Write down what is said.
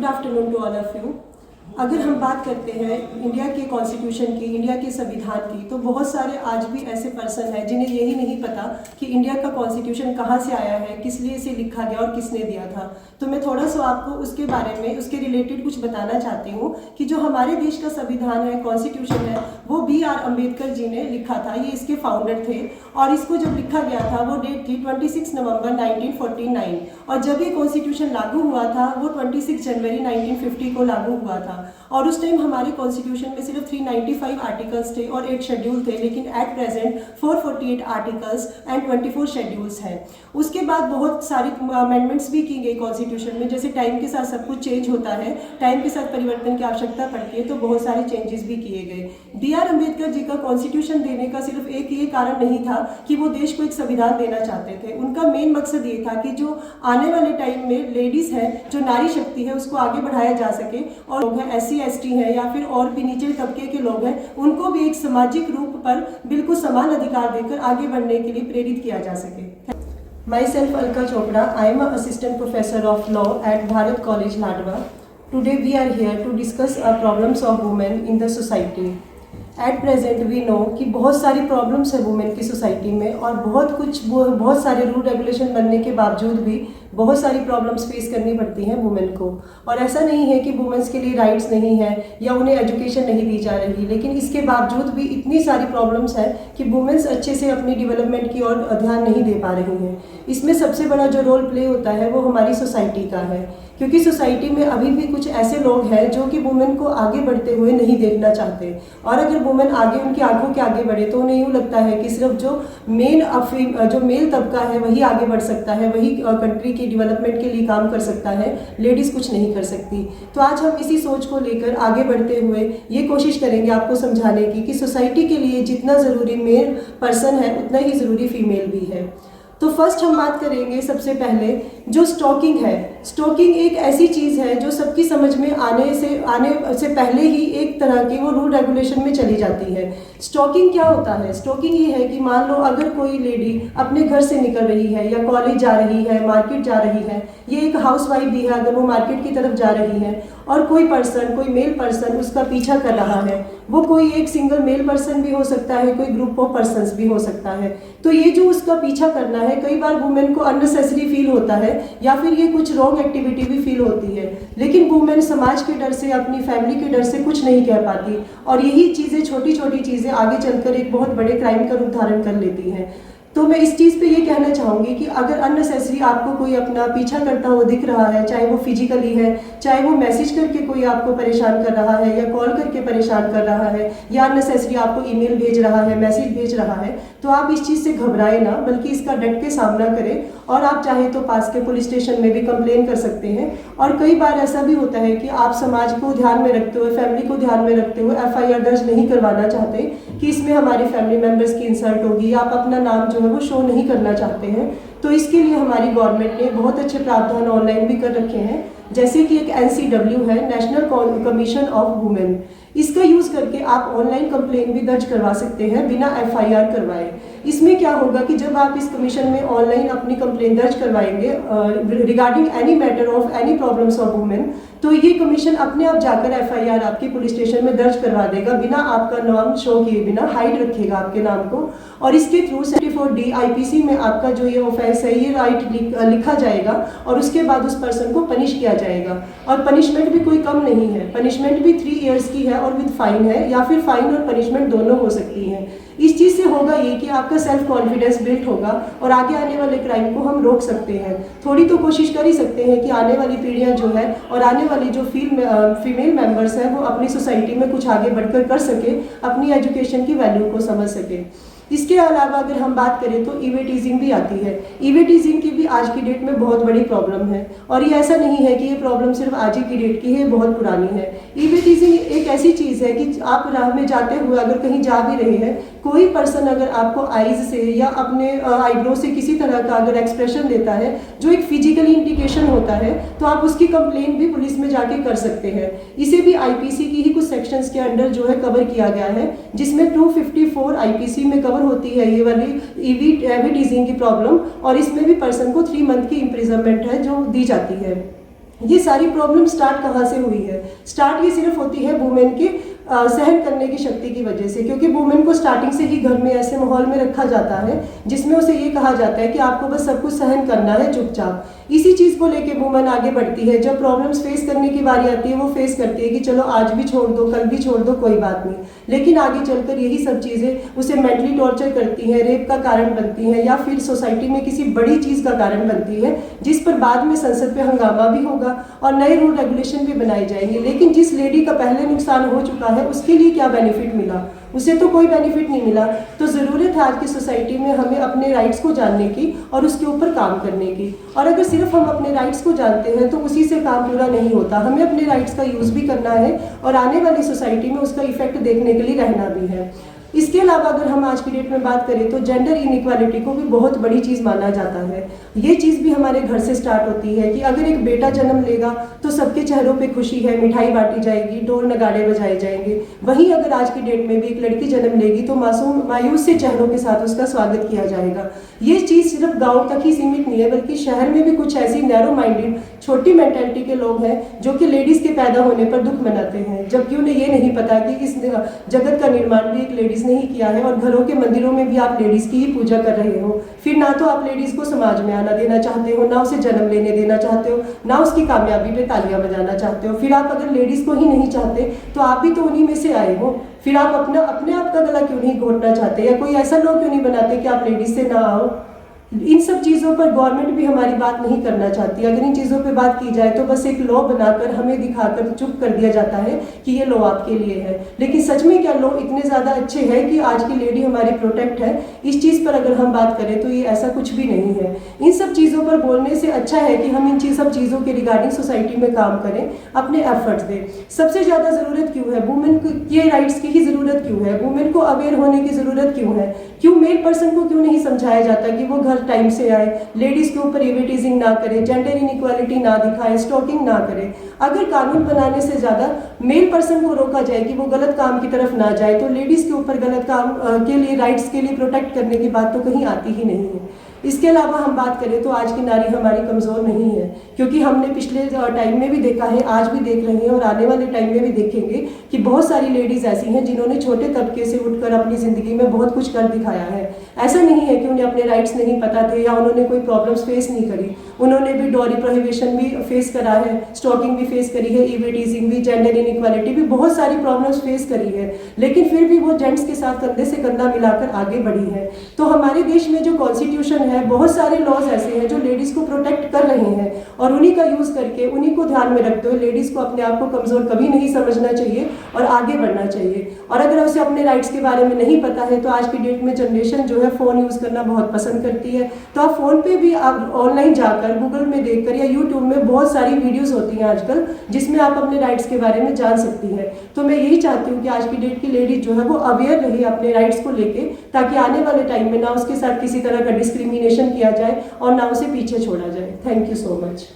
Afternoon to all of you. अगर हम बात करते हैं इंडिया के कॉन्स्टिट्यूशन की, इंडिया के संविधान की, तो बहुत सारे आज भी ऐसे पर्सन हैं जिन्हें यही नहीं पता कि इंडिया का कॉन्स्टिट्यूशन कहाँ से आया है, किस लिए इसे लिखा गया और किसने दिया था। तो मैं थोड़ा सा आपको उसके बारे में, उसके रिलेटेड कुछ बताना चाहती हूँ कि जो हमारे देश का संविधान है, कॉन्स्टिट्यूशन है, वो B.R. अम्बेडकर जी ने लिखा था। ये इसके फाउंडर थे और इसको जब लिखा गया था वो डेट थी 26 नवंबर 1949 और जब ये कॉन्स्टिट्यूशन लागू हुआ था वो 26 जनवरी 1950 को लागू हुआ था। और उस टाइम हमारे कॉन्स्टिट्यूशन में सिर्फ 395 आर्टिकल्स थे और 8 शेड्यूल थे, लेकिन at present 448 articles and 24 schedules हैं। उसके बाद बहुत सारी अमेंडमेंट्स भी की गई कॉन्स्टिट्यूशन में। जैसे टाइम के साथ सब कुछ चेंज होता है, टाइम के साथ परिवर्तन की आवश्यकता पड़ती है, तो बहुत सारे चेंजेस भी किए गए। B.R. अम्बेडकर जी का कॉन्स्टिट्यूशन देने का सिर्फ एक ये कारण नहीं था कि वो देश को एक संविधान देना चाहते थे। उनका मेन मकसद ये था कि जो आने वाले टाइम में लेडीज है, जो नारी शक्ति है, उसको आगे बढ़ाया जा सके और लोग हैं SC/ST हैं या फिर और भी निचले तबके के लोग हैं, उनको भी एक सामाजिक रूप पर बिल्कुल समान अधिकार देकर आगे बढ़ने के लिए प्रेरित किया जा सके। Myself Alka Chopra, I am an assistant professor of law at Bharat College, Ladwa. Today we are here to discuss problems of women in the society. At present we know कि बहुत सारी प्रॉब्लम्स है women की society में और बहुत सारे rule regulation बनने के बावजूद भी बहुत सारी प्रॉब्लम्स फेस करनी पड़ती हैं वुमेन को। और ऐसा नहीं है कि वुमेन्स के लिए राइट्स नहीं है या उन्हें एजुकेशन नहीं दी जा रही, लेकिन इसके बावजूद भी इतनी सारी प्रॉब्लम्स हैं कि वुमेन्स अच्छे से अपनी डेवलपमेंट की ओर ध्यान नहीं दे पा रही हैं। इसमें सबसे बड़ा जो रोल प्ले होता है वो हमारी सोसाइटी का है, क्योंकि सोसाइटी में अभी भी कुछ ऐसे लोग हैं जो कि वुमेन को आगे बढ़ते हुए नहीं देखना चाहते। और अगर वुमेन आगे, उनकी आंखों के आगे बढ़े, तो उन्हें यूँ लगता है कि सिर्फ जो मेल तबका है वही आगे बढ़ सकता है, वही कंट्री की डेवलपमेंट के लिए काम कर सकता है, लेडीज़ कुछ नहीं कर सकती। तो आज हम इसी सोच को लेकर आगे बढ़ते हुए ये कोशिश करेंगे आपको समझाने की कि सोसाइटी के लिए जितना ज़रूरी मेल पर्सन है उतना ही ज़रूरी फीमेल भी है। तो फर्स्ट हम बात करेंगे सबसे पहले जो स्टॉकिंग है। स्टॉकिंग एक ऐसी चीज़ है जो सबकी समझ में आने से पहले ही एक तरह की वो रूल रेगुलेशन में चली जाती है। स्टॉकिंग क्या होता है? स्टॉकिंग ये है कि मान लो अगर कोई लेडी अपने घर से निकल रही है या कॉलेज जा रही है, मार्केट जा रही है, ये एक हाउसवाइफ भी है, अगर वो मार्केट की तरफ जा रही है और कोई मेल पर्सन उसका पीछा कर रहा है, वो कोई एक सिंगल मेल पर्सन भी हो सकता है, कोई ग्रुप ऑफ पर्सन्स भी हो सकता है। तो ये जो उसका पीछा करना है, कई बार वुमेन को अननेसेसरी फील होता है या फिर ये कुछ रॉन्ग एक्टिविटी भी फील होती है, लेकिन वुमेन समाज के डर से, अपनी फैमिली के डर से कुछ नहीं कह पाती और यही चीज़ें, छोटी छोटी चीज़ें आगे चलकर एक बहुत बड़े क्राइम का रूप धारण कर लेती हैं। तो मैं इस चीज़ पे ये कहना चाहूँगी कि अगर अननेसेसरी आपको कोई अपना पीछा करता हुआ दिख रहा है, चाहे वो फिजिकली है, चाहे वो मैसेज करके कोई आपको परेशान कर रहा है या कॉल करके परेशान कर रहा है या अननेसेसरी आपको ईमेल भेज रहा है, मैसेज भेज रहा है, तो आप इस चीज़ से घबराएं ना, बल्कि इसका डट के सामना करें और आप चाहे तो पास के पुलिस स्टेशन में भी कंप्लेन कर सकते हैं। और कई बार ऐसा भी होता है कि आप समाज को ध्यान में रखते हुए, फैमिली को ध्यान में रखते हुए FIR दर्ज नहीं करवाना चाहते कि इसमें हमारे फैमिली मेम्बर्स की इंसल्ट होगी या आप अपना नाम जो है वो शो नहीं करना चाहते हैं। तो इसके लिए हमारी गवर्नमेंट ने बहुत अच्छे प्रावधान ऑनलाइन भी कर रखे हैं, जैसे कि एक NCW है, नेशनल कमीशन ऑफ वुमेन। इसका यूज़ करके आप ऑनलाइन कंप्लेन भी दर्ज करवा सकते हैं बिना FIR करवाए। इसमें क्या होगा कि जब आप इस कमीशन में ऑनलाइन अपनी कंप्लेन दर्ज करवाएंगे regarding any matter of any problems of women, तो ये कमीशन अपने आप जाकर FIR आपके पुलिस स्टेशन में दर्ज करवा देगा, बिना आपका नाम शो किए, बिना हाइड रखेगा आपके नाम को। और इसके थ्रू 74D IPC में आपका जो ये ऑफेंस है, ये राइट लिखा जाएगा और उसके बाद उस पर्सन को पनिश किया जाएगा। और पनिशमेंट भी कोई कम नहीं है, पनिशमेंट भी 3 ईयर्स की है और विद फाइन है, या फिर फाइन और पनिशमेंट दोनों हो सकती हैं। इस चीज़ से होगा ये कि आपका सेल्फ कॉन्फिडेंस बिल्ड होगा और आगे आने वाले क्राइम को हम रोक सकते हैं। थोड़ी तो कोशिश कर ही सकते हैं कि आने वाली पीढ़ियां जो है और आने वाली जो फीमेल मेंबर्स हैं वो अपनी सोसाइटी में कुछ आगे बढ़कर कर सके, अपनी एजुकेशन की वैल्यू को समझ सके। इसके अलावा अगर हम बात करें तो ईवे टीजिंग भी आती है। ईवे टीजिंग की भी आज की डेट में बहुत बड़ी प्रॉब्लम है और ये ऐसा नहीं है कि ये प्रॉब्लम सिर्फ आज ही की डेट की है, बहुत पुरानी है। ईवे टीजिंग एक ऐसी चीज़ है कि आप राह में जाते हुए अगर कहीं जा भी रहे हैं, कोई पर्सन अगर आपको आईज से या अपने आईब्रो से किसी तरह का अगर एक्सप्रेशन देता है जो एक फिजिकली इंडिकेशन होता है, तो आप उसकी कंप्लेन भी पुलिस में जाके कर सकते हैं। इसे भी IPC की ही कुछ सेक्शंस के अंडर जो है कवर किया गया है, जिसमें 254 IPC में कवर होती है ये वाली ईवी टीजिंग की प्रॉब्लम, और इसमें भी पर्सन को 3 मंथ की इम्प्रिजनमेंट है जो दी जाती है। ये सारी प्रॉब्लम स्टार्ट कहाँ से हुई है? स्टार्ट ये सिर्फ होती है वुमेन के सहन करने की शक्ति की वजह से, क्योंकि वुमेन को स्टार्टिंग से ही घर में ऐसे माहौल में रखा जाता है जिसमें उसे ये कहा जाता है कि आपको बस सब कुछ सहन करना है चुपचाप। इसी चीज़ को लेके वुमेन आगे बढ़ती है। जब प्रॉब्लम्स फेस करने की बारी आती है वो फेस करती है कि चलो आज भी छोड़ दो, कल भी छोड़ दो, कोई बात नहीं। लेकिन आगे चलकर यही सब चीज़ें उसे मेंटली टॉर्चर करती हैं, रेप का कारण बनती हैं, या फिर सोसाइटी में किसी बड़ी चीज़ का कारण बनती है जिस पर बाद में संसद पे हंगामा भी होगा और नए रूल रेगुलेशन भी बनाए जाएंगे। लेकिन जिस लेडी का पहले नुकसान हो चुका है उसके लिए क्या बेनिफिट मिला? उसे तो कोई बेनिफिट नहीं मिला। तो ज़रूरत है आज की सोसाइटी में हमें अपने राइट्स को जानने की और उसके ऊपर काम करने की। और अगर सिर्फ हम अपने राइट्स को जानते हैं तो उसी से काम पूरा नहीं होता, हमें अपने राइट्स का यूज़ भी करना है और आने वाली सोसाइटी में उसका इफेक्ट देखने के लिए रहना भी है। इसके अलावा अगर हम आज की डेट में बात करें तो जेंडर इनइक्वालिटी को भी बहुत बड़ी चीज़ माना जाता है। ये चीज़ भी हमारे घर से स्टार्ट होती है कि अगर एक बेटा जन्म लेगा तो सबके चेहरों पे खुशी है, मिठाई बांटी जाएगी, ढोल नगाड़े बजाए जाएंगे। वहीं अगर आज की डेट में भी एक लड़की जन्म लेगी तो मासूम मायूस से चेहरों के साथ उसका स्वागत किया जाएगा। ये चीज़ सिर्फ गाँव तक ही सीमित नहीं है, बल्कि शहर में भी कुछ ऐसी नैरो माइंडेड छोटी मेंटेलिटी के लोग हैं जो कि लेडीज़ के पैदा होने पर दुख मनाते हैं, जबकि उन्हें ये नहीं पता कि इस जगत का निर्माण भी एक लेडीज़ नहीं किया है और घरों के मंदिरों में भी आप लेडीज़ की ही पूजा कर रहे हो। फिर ना तो आप लेडीज़ को समाज में आना देना चाहते हो, ना उसे जन्म लेने देना चाहते हो, ना उसकी कामयाबी पे तालियां बजाना चाहते हो। फिर आप अगर लेडीज़ को ही नहीं चाहते तो आप भी तो उन्हीं में से आए हो। फिर आप अपने आप का गला क्यों नहीं घोटना चाहते, या कोई ऐसा लोग क्यों नहीं बनाते कि आप लेडीज़ से ना आओ? इन सब चीज़ों पर गवर्नमेंट भी हमारी बात नहीं करना चाहती। अगर इन चीज़ों पे बात की जाए तो बस एक लॉ बनाकर हमें दिखाकर चुप कर दिया जाता है कि ये लॉ आपके लिए है। लेकिन सच में क्या लॉ इतने ज़्यादा अच्छे हैं कि आज की लेडी हमारी प्रोटेक्ट है? इस चीज़ पर अगर हम बात करें तो ये ऐसा कुछ भी नहीं है। इन सब चीज़ों पर बोलने से अच्छा है कि हम इन सब चीज़ों के रिगार्डिंग सोसाइटी में काम करें, अपने एफर्ट्स दें। सबसे ज़्यादा ज़रूरत क्यों है वुमेन के राइट्स की ही ज़रूरत क्यों है? वुमेन को अवेयर होने की ज़रूरत क्यों है? क्यों मेल पर्सन को क्यों नहीं समझाया जाता कि वो घर टाइम से आए, लेडीज के ऊपर एविटीजिंग ना करे, जेंडर इनइक्वालिटी ना दिखाए, स्टॉकिंग ना करे? अगर कानून बनाने से ज़्यादा मेल पर्सन को रोका जाए कि वो गलत काम की तरफ ना जाए तो लेडीज़ के ऊपर गलत काम के लिए, राइट्स के लिए प्रोटेक्ट करने की बात तो कहीं आती ही नहीं है। इसके अलावा हम बात करें तो आज की नारी हमारी कमज़ोर नहीं है, क्योंकि हमने पिछले टाइम में भी देखा है, आज भी देख रहे हैं और आने वाले टाइम में भी देखेंगे कि बहुत सारी लेडीज़ ऐसी हैं जिन्होंने छोटे तबके से उठकर अपनी ज़िंदगी में बहुत कुछ कर दिखाया है। ऐसा नहीं है कि उन्हें अपने राइट्स नहीं पता थे या उन्होंने कोई प्रॉब्लम्स फेस नहीं करी। उन्होंने भी डॉरी प्रोहिबिशन भी फेस करा है, स्टॉकिंग भी फेस करी है, ईविटीजिंग भी, जेंडर इनइक्वालिटी भी, बहुत सारी प्रॉब्लम्स फेस करी है। लेकिन फिर भी वो जेंट्स के साथ कंधे से कंधा मिलाकर आगे बढ़ी है। तो हमारे देश में जो कॉन्स्टिट्यूशन है, बहुत सारे लॉज ऐसे हैं जो लेडीज़ को प्रोटेक्ट कर रहे हैं और उन्हीं का यूज़ करके, उन्हीं को ध्यान में रखते हुए लेडीज़ को अपने आप को कमज़ोर कभी नहीं समझना चाहिए और आगे बढ़ना चाहिए। और अगर उसे अपने राइट्स के बारे में नहीं पता है तो आज की डेट में जनरेशन जो है फ़ोन यूज़ करना बहुत पसंद करती है। तो आप फ़ोन पे भी आप ऑनलाइन जाकर, गूगल में देखकर या यूट्यूब में बहुत सारी वीडियोज़ होती हैं आजकल जिसमें आप अपने राइट्स के बारे में जान सकती हैं। तो मैं यही चाहती हूँ कि आज की डेट की लेडीज जो है वो अवेयर रहे अपने राइट्स को लेके, ताकि आने वाले टाइम में ना उसके साथ किसी तरह का डिस्क्रिमिनेशन किया जाए और ना उसे पीछे छोड़ा जाए। Thank you so much.